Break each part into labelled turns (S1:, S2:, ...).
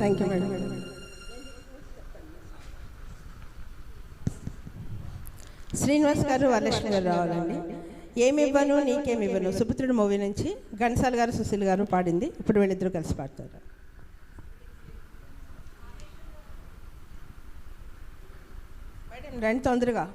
S1: Thank you madam. Srinivas గారు, వరలక్ష్మి గారు రావాలండి. ఏమివ్వను నీకేమివ్వను సుపుత్రుడు మూవీ నుంచి ఘంటసాల గారు, సుశీల్ గారు పాడింది. ఇప్పుడు వీళ్ళిద్దరూ కలిసి పాడతారు. మేడం రండి తొందరగా.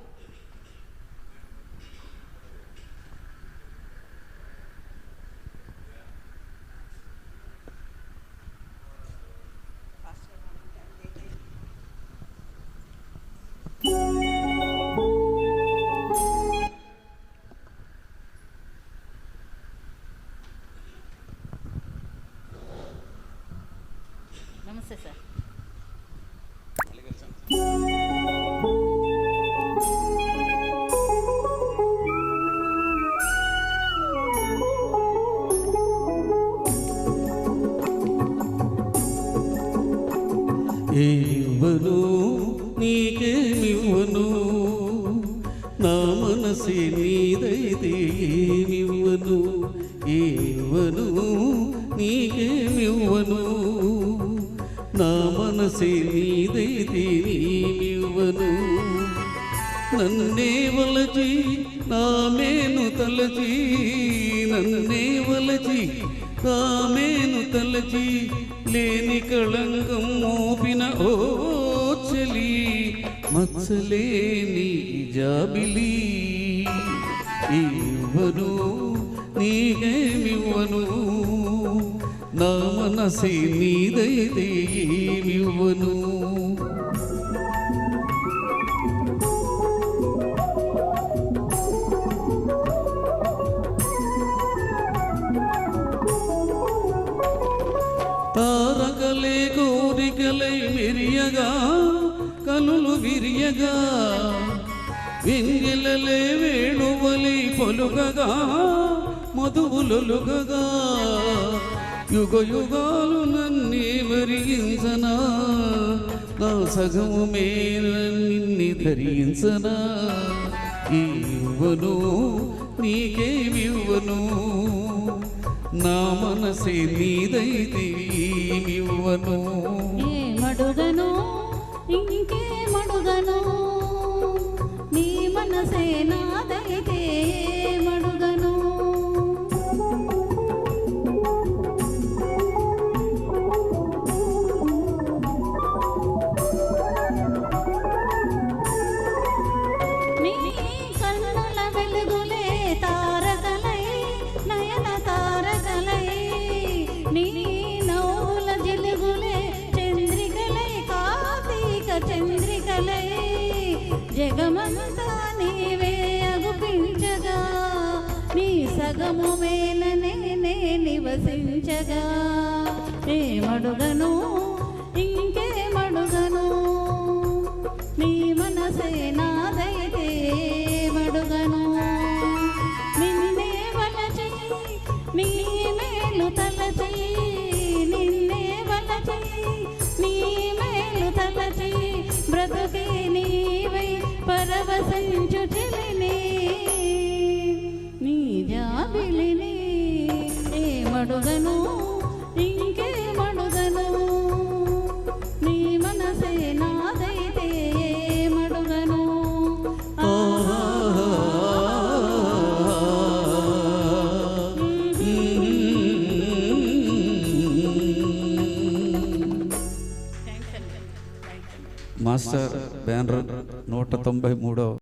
S2: నమస్తే సార్.
S3: ఏమివ్వను నీకేమివ్వను నా మనసే నీదైతే ఏమివ్వను. ఏమివ్వను నీకేమివ్వను నా మనసే నీదైతే ఏమివ్వను. నన్నే వలచి నామేను తలచి, నన్నే వలచి నామేను తలచి లేని కళంకం మోపిన ఓ చెలి మచ్చలేని జాబిలి. ఇవ్వను నీకేమివ్వను నా మనసే నీదైతే ఏమివ్వను. తారకలే కోరికలై మెరియగా కనులు విరియగా, వెంగిలలే వేణువలై పొలుగగా మధువులొలుగగా, యుగ యుగాలు నన్నే వరించనా నా సగము మేర నిన్ని ధరించనా. ఇవ్వను నీకేమివ్వను నా మనసే నీదైతే ఏమివ్వను.
S2: ఏమడుగను ఇంకేమడుగను నీ మనసే నాదైతే ఏమడుగను. నీ కన్నుల వెలుగులే తారకలై నయన తారకలై, నీ నవ్వుల జిలుగులే చంద్రికలై కార్తీక చంద్రికలై, జగమంతా నీవే అగుపించగా నీ సగము మేలనే నే నివసించగా. ఏమడుగను ఇంకేమడుగను నీ మనసే నాదైతే ఏమడుగను. నిన్నే వలచి నీ మేలు తలచి, నిన్నే వలచి నీ మేలు తలచి, బ్రతుకే నీవై పరవశించు చెలిని నీ జాబిలిని. ఏమడుగను ఇంకేమడుగను నీ మనసే నాదైతే ఏమడుగను.
S3: Master banner 193